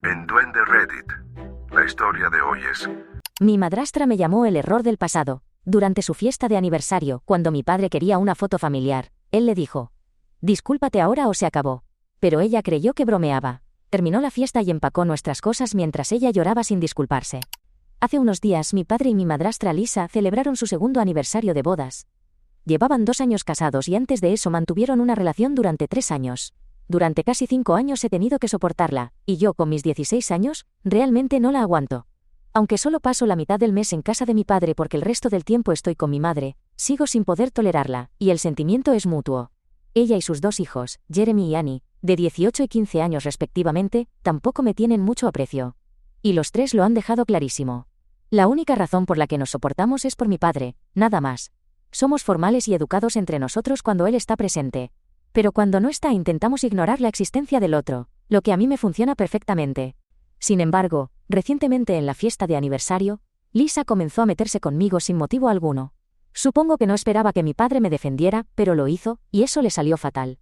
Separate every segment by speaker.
Speaker 1: En Duende Reddit, la historia de hoy es...
Speaker 2: Mi madrastra me llamó el error del pasado. Durante su fiesta de aniversario, cuando mi padre quería una foto familiar, él le dijo: «Discúlpate ahora o se acabó». Pero ella creyó que bromeaba. Terminó la fiesta y empacó nuestras cosas mientras ella lloraba sin disculparse. Hace unos días mi padre y mi madrastra Lisa celebraron su segundo aniversario de bodas. Llevaban 2 años casados y antes de eso mantuvieron una relación durante 3 años. Durante casi 5 años he tenido que soportarla, y yo con mis 16 años, realmente no la aguanto. Aunque solo paso la mitad del mes en casa de mi padre porque el resto del tiempo estoy con mi madre, sigo sin poder tolerarla, y el sentimiento es mutuo. Ella y sus 2 hijos, Jeremy y Annie, de 18 y 15 años respectivamente, tampoco me tienen mucho aprecio. Y los 3 lo han dejado clarísimo. La única razón por la que nos soportamos es por mi padre, nada más. Somos formales y educados entre nosotros cuando él está presente. Pero cuando no está intentamos ignorar la existencia del otro, lo que a mí me funciona perfectamente. Sin embargo, recientemente en la fiesta de aniversario, Lisa comenzó a meterse conmigo sin motivo alguno. Supongo que no esperaba que mi padre me defendiera, pero lo hizo, y eso le salió fatal.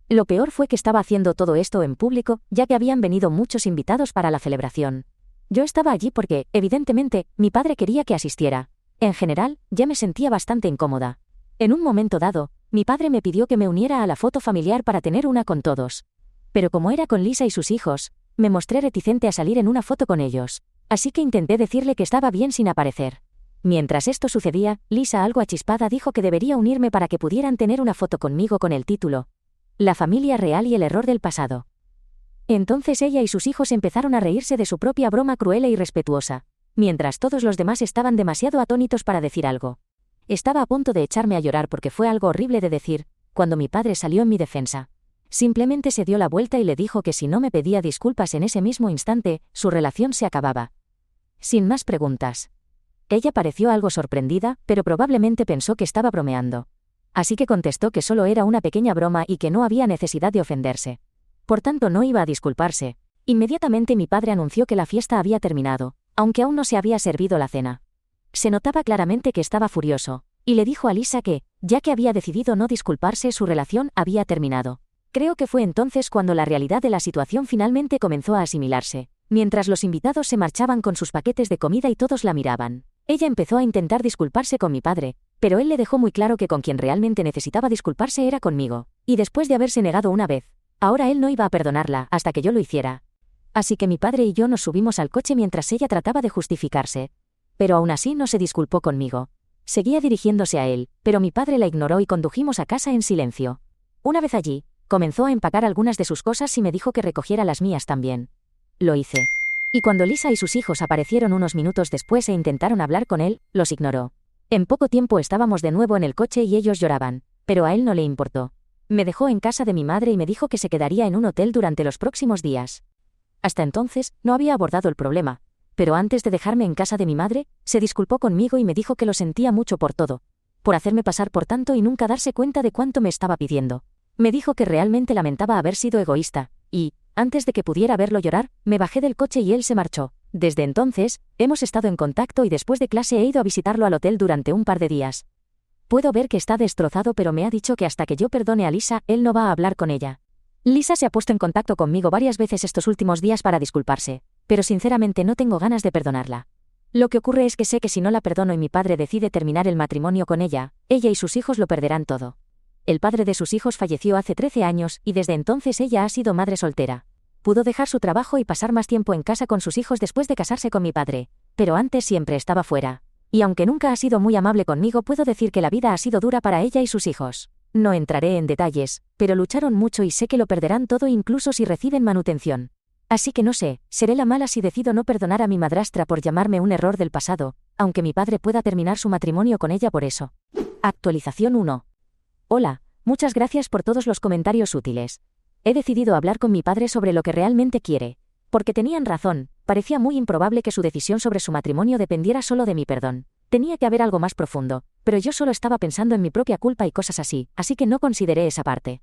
Speaker 2: Lo peor fue que estaba haciendo todo esto en público, ya que habían venido muchos invitados para la celebración. Yo estaba allí porque, evidentemente, mi padre quería que asistiera. En general, ya me sentía bastante incómoda. En un momento dado, mi padre me pidió que me uniera a la foto familiar para tener una con todos. Pero como era con Lisa y sus hijos, me mostré reticente a salir en una foto con ellos. Así que intenté decirle que estaba bien sin aparecer. Mientras esto sucedía, Lisa, algo achispada, dijo que debería unirme para que pudieran tener una foto conmigo con el título: La familia real y el error del pasado. Entonces ella y sus hijos empezaron a reírse de su propia broma cruel e irrespetuosa, mientras todos los demás estaban demasiado atónitos para decir algo. Estaba a punto de echarme a llorar porque fue algo horrible de decir, cuando mi padre salió en mi defensa. Simplemente se dio la vuelta y le dijo que si no me pedía disculpas en ese mismo instante, su relación se acababa. Sin más preguntas. Ella pareció algo sorprendida, pero probablemente pensó que estaba bromeando. Así que contestó que solo era una pequeña broma y que no había necesidad de ofenderse. Por tanto, no iba a disculparse. Inmediatamente mi padre anunció que la fiesta había terminado, aunque aún no se había servido la cena. Se notaba claramente que estaba furioso, y le dijo a Lisa que, ya que había decidido no disculparse, su relación había terminado. Creo que fue entonces cuando la realidad de la situación finalmente comenzó a asimilarse. Mientras los invitados se marchaban con sus paquetes de comida y todos la miraban, ella empezó a intentar disculparse con mi padre, pero él le dejó muy claro que con quien realmente necesitaba disculparse era conmigo, y después de haberse negado una vez, ahora él no iba a perdonarla hasta que yo lo hiciera. Así que mi padre y yo nos subimos al coche mientras ella trataba de justificarse. Pero aún así no se disculpó conmigo. Seguía dirigiéndose a él, pero mi padre la ignoró y condujimos a casa en silencio. Una vez allí, comenzó a empacar algunas de sus cosas y me dijo que recogiera las mías también. Lo hice. Y cuando Lisa y sus hijos aparecieron unos minutos después e intentaron hablar con él, los ignoró. En poco tiempo estábamos de nuevo en el coche y ellos lloraban, pero a él no le importó. Me dejó en casa de mi madre y me dijo que se quedaría en un hotel durante los próximos días. Hasta entonces, no había abordado el problema. Pero antes de dejarme en casa de mi madre, se disculpó conmigo y me dijo que lo sentía mucho por todo. Por hacerme pasar por tanto y nunca darse cuenta de cuánto me estaba pidiendo. Me dijo que realmente lamentaba haber sido egoísta, y, antes de que pudiera verlo llorar, me bajé del coche y él se marchó. Desde entonces, hemos estado en contacto y después de clase he ido a visitarlo al hotel durante un par de días. Puedo ver que está destrozado, pero me ha dicho que hasta que yo perdone a Lisa, él no va a hablar con ella. Lisa se ha puesto en contacto conmigo varias veces estos últimos días para disculparse, pero sinceramente no tengo ganas de perdonarla. Lo que ocurre es que sé que si no la perdono y mi padre decide terminar el matrimonio con ella y sus hijos lo perderán todo. El padre de sus hijos falleció hace 13 años y desde entonces ella ha sido madre soltera. Pudo dejar su trabajo y pasar más tiempo en casa con sus hijos después de casarse con mi padre, pero antes siempre estaba fuera. Y aunque nunca ha sido muy amable conmigo, puedo decir que la vida ha sido dura para ella y sus hijos. No entraré en detalles, pero lucharon mucho y sé que lo perderán todo incluso si reciben manutención. Así que no sé, seré la mala si decido no perdonar a mi madrastra por llamarme un error del pasado, aunque mi padre pueda terminar su matrimonio con ella por eso. Actualización 1. Hola, muchas gracias por todos los comentarios útiles. He decidido hablar con mi padre sobre lo que realmente quiere. Porque tenían razón, parecía muy improbable que su decisión sobre su matrimonio dependiera solo de mi perdón. Tenía que haber algo más profundo, pero yo solo estaba pensando en mi propia culpa y cosas así que no consideré esa parte.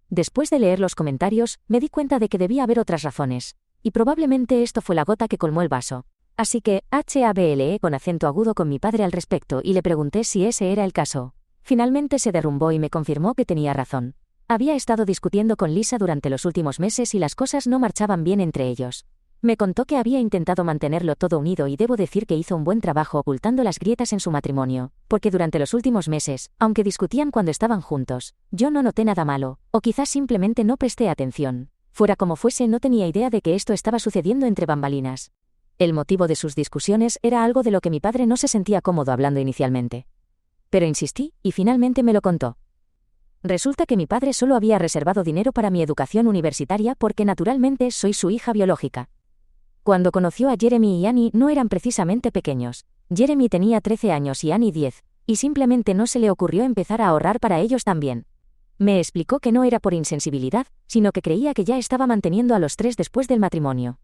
Speaker 2: Después de leer los comentarios, me di cuenta de que debía haber otras razones. Y probablemente esto fue la gota que colmó el vaso. Así que, hablé con acento agudo con mi padre al respecto y le pregunté si ese era el caso. Finalmente se derrumbó y me confirmó que tenía razón. Había estado discutiendo con Lisa durante los últimos meses y las cosas no marchaban bien entre ellos. Me contó que había intentado mantenerlo todo unido y debo decir que hizo un buen trabajo ocultando las grietas en su matrimonio, porque durante los últimos meses, aunque discutían cuando estaban juntos, yo no noté nada malo, o quizás simplemente no presté atención. Fuera como fuese, no tenía idea de que esto estaba sucediendo entre bambalinas. El motivo de sus discusiones era algo de lo que mi padre no se sentía cómodo hablando inicialmente. Pero insistí, y finalmente me lo contó. Resulta que mi padre solo había reservado dinero para mi educación universitaria porque naturalmente soy su hija biológica. Cuando conoció a Jeremy y Annie no eran precisamente pequeños. Jeremy tenía 13 años y Annie 10, y simplemente no se le ocurrió empezar a ahorrar para ellos también. Me explicó que no era por insensibilidad, sino que creía que ya estaba manteniendo a los tres después del matrimonio.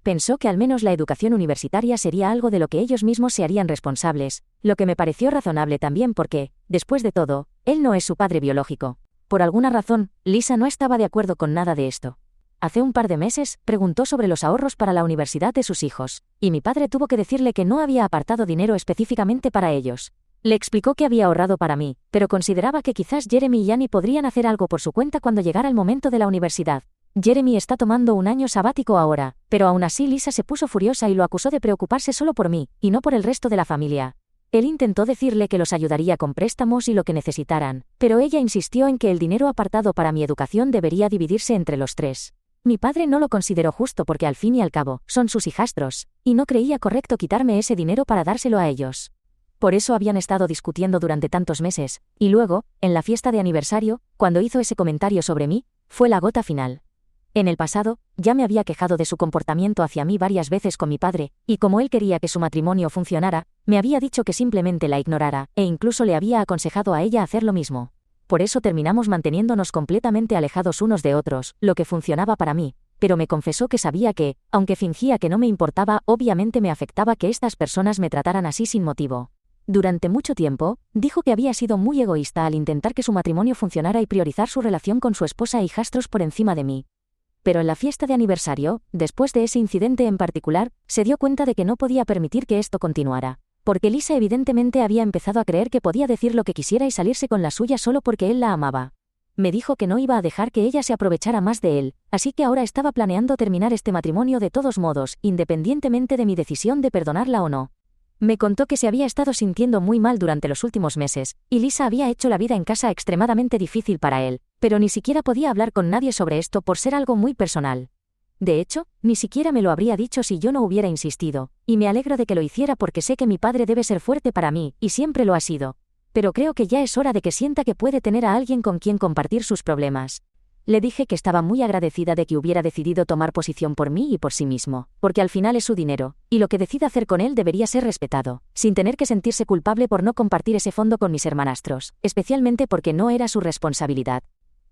Speaker 2: Pensó que al menos la educación universitaria sería algo de lo que ellos mismos se harían responsables, lo que me pareció razonable también porque, después de todo, él no es su padre biológico. Por alguna razón, Lisa no estaba de acuerdo con nada de esto. Hace un par de meses, preguntó sobre los ahorros para la universidad de sus hijos, y mi padre tuvo que decirle que no había apartado dinero específicamente para ellos. Le explicó que había ahorrado para mí, pero consideraba que quizás Jeremy y Annie podrían hacer algo por su cuenta cuando llegara el momento de la universidad. Jeremy está tomando un año sabático ahora, pero aún así Lisa se puso furiosa y lo acusó de preocuparse solo por mí, y no por el resto de la familia. Él intentó decirle que los ayudaría con préstamos y lo que necesitaran, pero ella insistió en que el dinero apartado para mi educación debería dividirse entre los tres. Mi padre no lo consideró justo porque al fin y al cabo, son sus hijastros, y no creía correcto quitarme ese dinero para dárselo a ellos. Por eso habían estado discutiendo durante tantos meses, y luego, en la fiesta de aniversario, cuando hizo ese comentario sobre mí, fue la gota final. En el pasado, ya me había quejado de su comportamiento hacia mí varias veces con mi padre, y como él quería que su matrimonio funcionara, me había dicho que simplemente la ignorara, e incluso le había aconsejado a ella hacer lo mismo. Por eso terminamos manteniéndonos completamente alejados unos de otros, lo que funcionaba para mí, pero me confesó que sabía que, aunque fingía que no me importaba, obviamente me afectaba que estas personas me trataran así sin motivo. Durante mucho tiempo, dijo que había sido muy egoísta al intentar que su matrimonio funcionara y priorizar su relación con su esposa e hijastros por encima de mí. Pero en la fiesta de aniversario, después de ese incidente en particular, se dio cuenta de que no podía permitir que esto continuara. Porque Lisa evidentemente había empezado a creer que podía decir lo que quisiera y salirse con la suya solo porque él la amaba. Me dijo que no iba a dejar que ella se aprovechara más de él, así que ahora estaba planeando terminar este matrimonio de todos modos, independientemente de mi decisión de perdonarla o no. Me contó que se había estado sintiendo muy mal durante los últimos meses, y Lisa había hecho la vida en casa extremadamente difícil para él, pero ni siquiera podía hablar con nadie sobre esto por ser algo muy personal. De hecho, ni siquiera me lo habría dicho si yo no hubiera insistido, y me alegro de que lo hiciera porque sé que mi padre debe ser fuerte para mí, y siempre lo ha sido. Pero creo que ya es hora de que sienta que puede tener a alguien con quien compartir sus problemas. Le dije que estaba muy agradecida de que hubiera decidido tomar posición por mí y por sí mismo, porque al final es su dinero, y lo que decida hacer con él debería ser respetado, sin tener que sentirse culpable por no compartir ese fondo con mis hermanastros, especialmente porque no era su responsabilidad.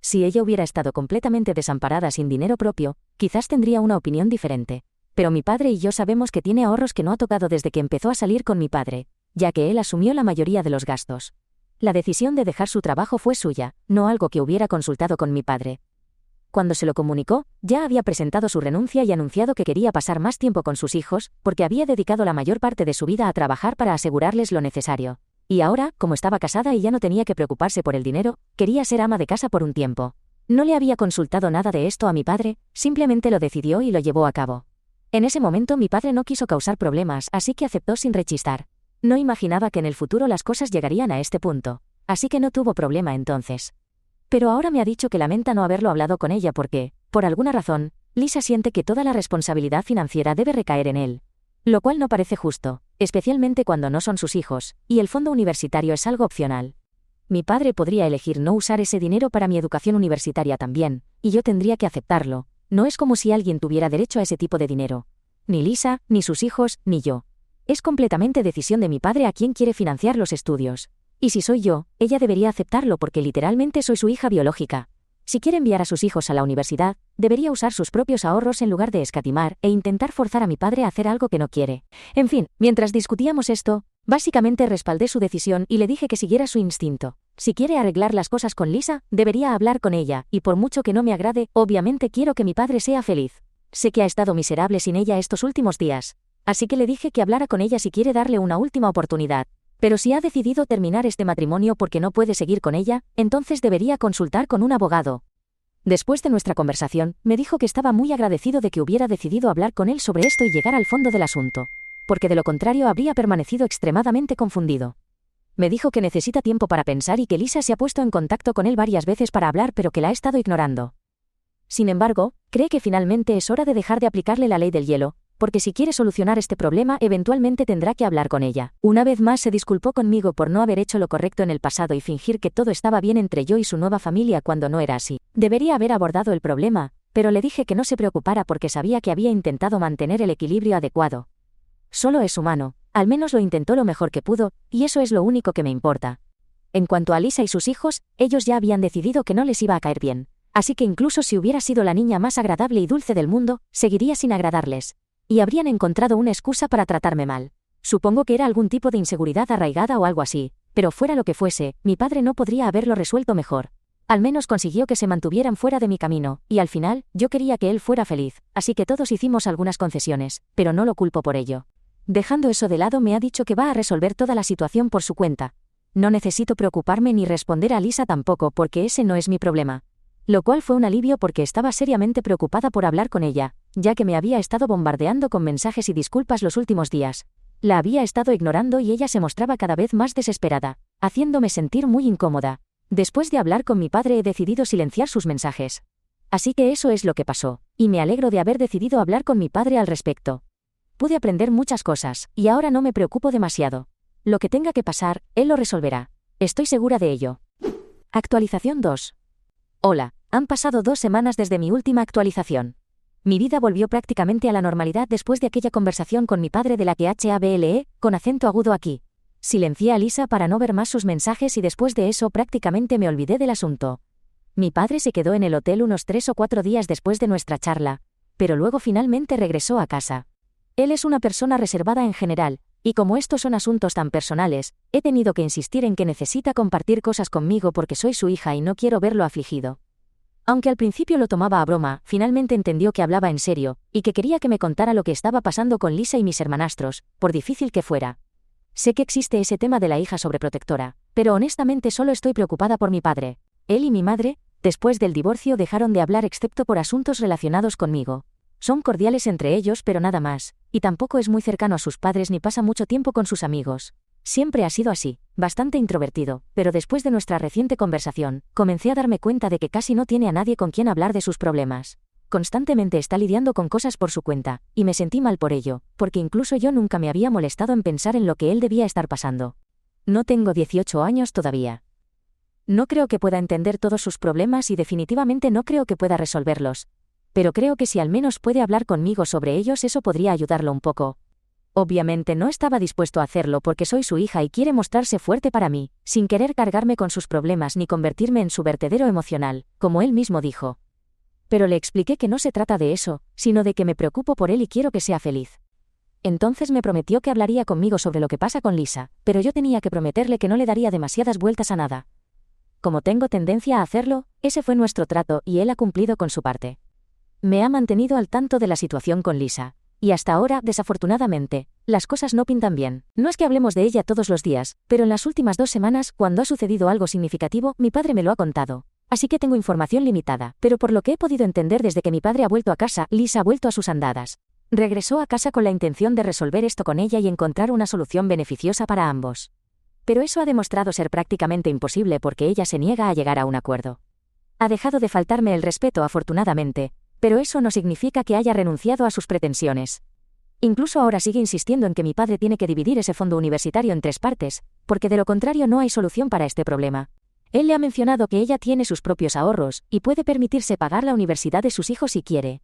Speaker 2: Si ella hubiera estado completamente desamparada sin dinero propio, quizás tendría una opinión diferente. Pero mi padre y yo sabemos que tiene ahorros que no ha tocado desde que empezó a salir con mi padre, ya que él asumió la mayoría de los gastos. La decisión de dejar su trabajo fue suya, no algo que hubiera consultado con mi padre. Cuando se lo comunicó, ya había presentado su renuncia y anunciado que quería pasar más tiempo con sus hijos, porque había dedicado la mayor parte de su vida a trabajar para asegurarles lo necesario. Y ahora, como estaba casada y ya no tenía que preocuparse por el dinero, quería ser ama de casa por un tiempo. No le había consultado nada de esto a mi padre, simplemente lo decidió y lo llevó a cabo. En ese momento mi padre no quiso causar problemas, así que aceptó sin rechistar. No imaginaba que en el futuro las cosas llegarían a este punto, así que no tuvo problema entonces. Pero ahora me ha dicho que lamenta no haberlo hablado con ella porque, por alguna razón, Lisa siente que toda la responsabilidad financiera debe recaer en él. Lo cual no parece justo, especialmente cuando no son sus hijos, y el fondo universitario es algo opcional. Mi padre podría elegir no usar ese dinero para mi educación universitaria también, y yo tendría que aceptarlo. No es como si alguien tuviera derecho a ese tipo de dinero. Ni Lisa, ni sus hijos, ni yo. Es completamente decisión de mi padre a quién quiere financiar los estudios. Y si soy yo, ella debería aceptarlo porque literalmente soy su hija biológica. Si quiere enviar a sus hijos a la universidad, debería usar sus propios ahorros en lugar de escatimar e intentar forzar a mi padre a hacer algo que no quiere. En fin, mientras discutíamos esto, básicamente respaldé su decisión y le dije que siguiera su instinto. Si quiere arreglar las cosas con Lisa, debería hablar con ella, y por mucho que no me agrade, obviamente quiero que mi padre sea feliz. Sé que ha estado miserable sin ella estos últimos días. Así que le dije que hablara con ella si quiere darle una última oportunidad. Pero si ha decidido terminar este matrimonio porque no puede seguir con ella, entonces debería consultar con un abogado. Después de nuestra conversación, me dijo que estaba muy agradecido de que hubiera decidido hablar con él sobre esto y llegar al fondo del asunto, porque de lo contrario habría permanecido extremadamente confundido. Me dijo que necesita tiempo para pensar y que Lisa se ha puesto en contacto con él varias veces para hablar pero que la ha estado ignorando. Sin embargo, cree que finalmente es hora de dejar de aplicarle la ley del hielo, porque si quiere solucionar este problema eventualmente tendrá que hablar con ella. Una vez más se disculpó conmigo por no haber hecho lo correcto en el pasado y fingir que todo estaba bien entre yo y su nueva familia cuando no era así. Debería haber abordado el problema, pero le dije que no se preocupara porque sabía que había intentado mantener el equilibrio adecuado. Solo es humano, al menos lo intentó lo mejor que pudo, y eso es lo único que me importa. En cuanto a Lisa y sus hijos, ellos ya habían decidido que no les iba a caer bien, así que incluso si hubiera sido la niña más agradable y dulce del mundo, seguiría sin agradarles. Y habrían encontrado una excusa para tratarme mal. Supongo que era algún tipo de inseguridad arraigada o algo así, pero fuera lo que fuese, mi padre no podría haberlo resuelto mejor. Al menos consiguió que se mantuvieran fuera de mi camino, y al final, yo quería que él fuera feliz, así que todos hicimos algunas concesiones, pero no lo culpo por ello. Dejando eso de lado, me ha dicho que va a resolver toda la situación por su cuenta. No necesito preocuparme ni responder a Lisa tampoco porque ese no es mi problema. Lo cual fue un alivio porque estaba seriamente preocupada por hablar con ella, ya que me había estado bombardeando con mensajes y disculpas los últimos días. La había estado ignorando y ella se mostraba cada vez más desesperada, haciéndome sentir muy incómoda. Después de hablar con mi padre he decidido silenciar sus mensajes. Así que eso es lo que pasó, y me alegro de haber decidido hablar con mi padre al respecto. Pude aprender muchas cosas, y ahora no me preocupo demasiado. Lo que tenga que pasar, él lo resolverá. Estoy segura de ello. Actualización 2. Hola, han pasado 2 semanas desde mi última actualización. Mi vida volvió prácticamente a la normalidad después de aquella conversación con mi padre de la que hable, con acento agudo aquí. Silencié a Lisa para no ver más sus mensajes y después de eso prácticamente me olvidé del asunto. Mi padre se quedó en el hotel unos 3 o 4 días después de nuestra charla, pero luego finalmente regresó a casa. Él es una persona reservada en general, y como estos son asuntos tan personales, he tenido que insistir en que necesita compartir cosas conmigo porque soy su hija y no quiero verlo afligido. Aunque al principio lo tomaba a broma, finalmente entendió que hablaba en serio, y que quería que me contara lo que estaba pasando con Lisa y mis hermanastros, por difícil que fuera. Sé que existe ese tema de la hija sobreprotectora, pero honestamente solo estoy preocupada por mi padre. Él y mi madre, después del divorcio dejaron de hablar excepto por asuntos relacionados conmigo. Son cordiales entre ellos pero nada más, y tampoco es muy cercano a sus padres ni pasa mucho tiempo con sus amigos. Siempre ha sido así, bastante introvertido, pero después de nuestra reciente conversación, comencé a darme cuenta de que casi no tiene a nadie con quien hablar de sus problemas. Constantemente está lidiando con cosas por su cuenta, y me sentí mal por ello, porque incluso yo nunca me había molestado en pensar en lo que él debía estar pasando. No tengo 18 años todavía. No creo que pueda entender todos sus problemas y definitivamente no creo que pueda resolverlos. Pero creo que si al menos puede hablar conmigo sobre ellos eso podría ayudarlo un poco. Obviamente no estaba dispuesto a hacerlo porque soy su hija y quiere mostrarse fuerte para mí, sin querer cargarme con sus problemas ni convertirme en su vertedero emocional, como él mismo dijo. Pero le expliqué que no se trata de eso, sino de que me preocupo por él y quiero que sea feliz. Entonces me prometió que hablaría conmigo sobre lo que pasa con Lisa, pero yo tenía que prometerle que no le daría demasiadas vueltas a nada. Como tengo tendencia a hacerlo, ese fue nuestro trato y él ha cumplido con su parte. Me ha mantenido al tanto de la situación con Lisa. Y hasta ahora, desafortunadamente, las cosas no pintan bien. No es que hablemos de ella todos los días, pero en las últimas 2 semanas, cuando ha sucedido algo significativo, mi padre me lo ha contado. Así que tengo información limitada, pero por lo que he podido entender desde que mi padre ha vuelto a casa, Lisa ha vuelto a sus andadas. Regresó a casa con la intención de resolver esto con ella y encontrar una solución beneficiosa para ambos. Pero eso ha demostrado ser prácticamente imposible porque ella se niega a llegar a un acuerdo. Ha dejado de faltarme el respeto afortunadamente, pero eso no significa que haya renunciado a sus pretensiones. Incluso ahora sigue insistiendo en que mi padre tiene que dividir ese fondo universitario en 3 partes, porque de lo contrario no hay solución para este problema. Él le ha mencionado que ella tiene sus propios ahorros y puede permitirse pagar la universidad de sus hijos si quiere.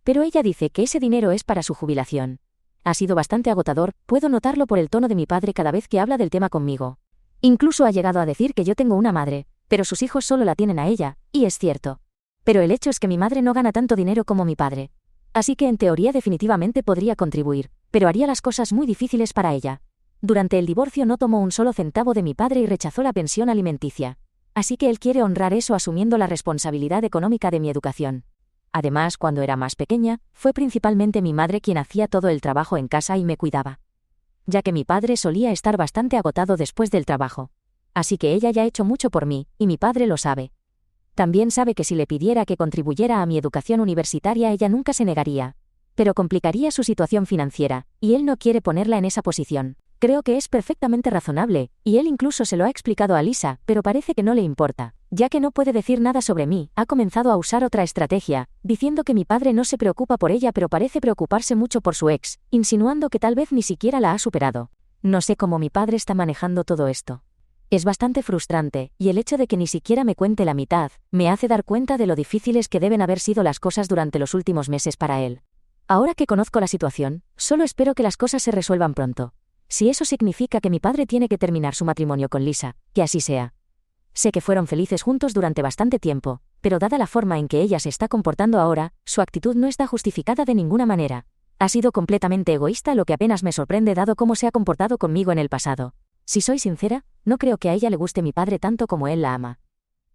Speaker 2: Pero ella dice que ese dinero es para su jubilación. Ha sido bastante agotador, puedo notarlo por el tono de mi padre cada vez que habla del tema conmigo. Incluso ha llegado a decir que yo tengo una madre, pero sus hijos solo la tienen a ella, y es cierto. Pero el hecho es que mi madre no gana tanto dinero como mi padre. Así que en teoría definitivamente podría contribuir, pero haría las cosas muy difíciles para ella. Durante el divorcio no tomó un solo centavo de mi padre y rechazó la pensión alimenticia. Así que él quiere honrar eso asumiendo la responsabilidad económica de mi educación. Además, cuando era más pequeña, fue principalmente mi madre quien hacía todo el trabajo en casa y me cuidaba. Ya que mi padre solía estar bastante agotado después del trabajo. Así que ella ya ha hecho mucho por mí, y mi padre lo sabe. También sabe que si le pidiera que contribuyera a mi educación universitaria ella nunca se negaría. Pero complicaría su situación financiera, y él no quiere ponerla en esa posición. Creo que es perfectamente razonable, y él incluso se lo ha explicado a Lisa, pero parece que no le importa. Ya que no puede decir nada sobre mí, ha comenzado a usar otra estrategia, diciendo que mi padre no se preocupa por ella pero parece preocuparse mucho por su ex, insinuando que tal vez ni siquiera la ha superado. No sé cómo mi padre está manejando todo esto. Es bastante frustrante, y el hecho de que ni siquiera me cuente la mitad, me hace dar cuenta de lo difíciles que deben haber sido las cosas durante los últimos meses para él. Ahora que conozco la situación, solo espero que las cosas se resuelvan pronto. Si eso significa que mi padre tiene que terminar su matrimonio con Lisa, que así sea. Sé que fueron felices juntos durante bastante tiempo, pero dada la forma en que ella se está comportando ahora, su actitud no está justificada de ninguna manera. Ha sido completamente egoísta, lo que apenas me sorprende dado cómo se ha comportado conmigo en el pasado. Si soy sincera, no creo que a ella le guste mi padre tanto como él la ama.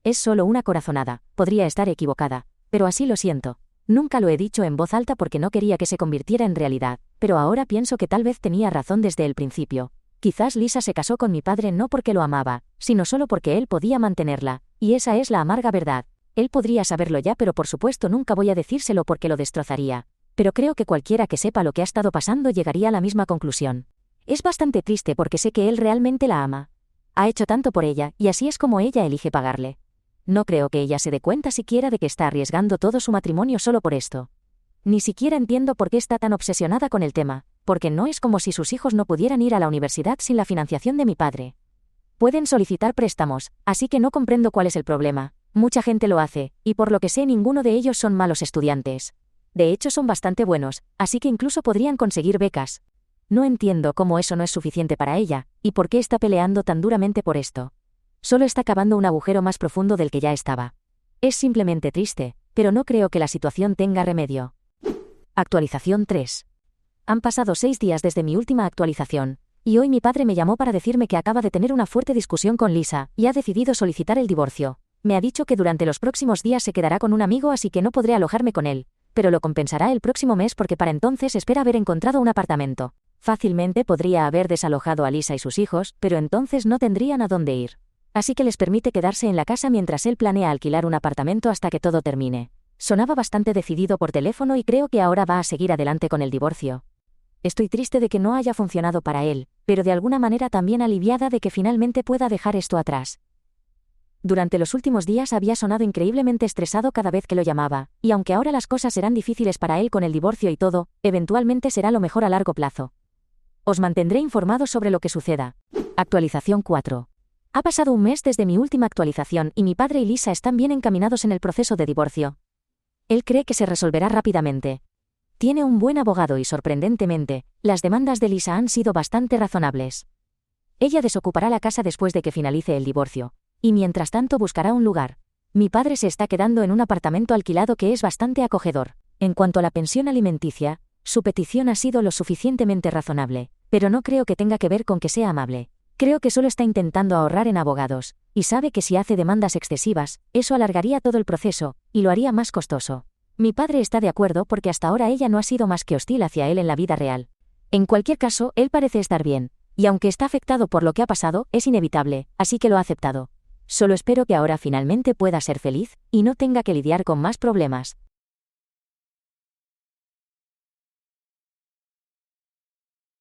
Speaker 2: Es solo una corazonada, podría estar equivocada, pero así lo siento. Nunca lo he dicho en voz alta porque no quería que se convirtiera en realidad, pero ahora pienso que tal vez tenía razón desde el principio. Quizás Lisa se casó con mi padre no porque lo amaba, sino solo porque él podía mantenerla, y esa es la amarga verdad. Él podría saberlo ya, pero por supuesto nunca voy a decírselo porque lo destrozaría. Pero creo que cualquiera que sepa lo que ha estado pasando llegaría a la misma conclusión. Es bastante triste porque sé que él realmente la ama. Ha hecho tanto por ella, y así es como ella elige pagarle. No creo que ella se dé cuenta siquiera de que está arriesgando todo su matrimonio solo por esto. Ni siquiera entiendo por qué está tan obsesionada con el tema, porque no es como si sus hijos no pudieran ir a la universidad sin la financiación de mi padre. Pueden solicitar préstamos, así que no comprendo cuál es el problema. Mucha gente lo hace, y por lo que sé ninguno de ellos son malos estudiantes. De hecho son bastante buenos, así que incluso podrían conseguir becas. No entiendo cómo eso no es suficiente para ella, y por qué está peleando tan duramente por esto. Solo está cavando un agujero más profundo del que ya estaba. Es simplemente triste, pero no creo que la situación tenga remedio. Actualización 3. Han pasado 6 días desde mi última actualización, y hoy mi padre me llamó para decirme que acaba de tener una fuerte discusión con Lisa, y ha decidido solicitar el divorcio. Me ha dicho que durante los próximos días se quedará con un amigo así que no podré alojarme con él, pero lo compensará el próximo mes porque para entonces espera haber encontrado un apartamento. Fácilmente podría haber desalojado a Lisa y sus hijos, pero entonces no tendrían a dónde ir. Así que les permite quedarse en la casa mientras él planea alquilar un apartamento hasta que todo termine. Sonaba bastante decidido por teléfono y creo que ahora va a seguir adelante con el divorcio. Estoy triste de que no haya funcionado para él, pero de alguna manera también aliviada de que finalmente pueda dejar esto atrás. Durante los últimos días había sonado increíblemente estresado cada vez que lo llamaba, y aunque ahora las cosas serán difíciles para él con el divorcio y todo, eventualmente será lo mejor a largo plazo. Os mantendré informados sobre lo que suceda. Actualización 4. Ha pasado un mes desde mi última actualización y mi padre y Lisa están bien encaminados en el proceso de divorcio. Él cree que se resolverá rápidamente. Tiene un buen abogado y sorprendentemente, las demandas de Lisa han sido bastante razonables. Ella desocupará la casa después de que finalice el divorcio, y mientras tanto buscará un lugar. Mi padre se está quedando en un apartamento alquilado que es bastante acogedor. En cuanto a la pensión alimenticia, su petición ha sido lo suficientemente razonable, pero no creo que tenga que ver con que sea amable. Creo que solo está intentando ahorrar en abogados, y sabe que si hace demandas excesivas, eso alargaría todo el proceso, y lo haría más costoso. Mi padre está de acuerdo porque hasta ahora ella no ha sido más que hostil hacia él en la vida real. En cualquier caso, él parece estar bien, y aunque está afectado por lo que ha pasado, es inevitable, así que lo ha aceptado. Solo espero que ahora finalmente pueda ser feliz, y no tenga que lidiar con más problemas.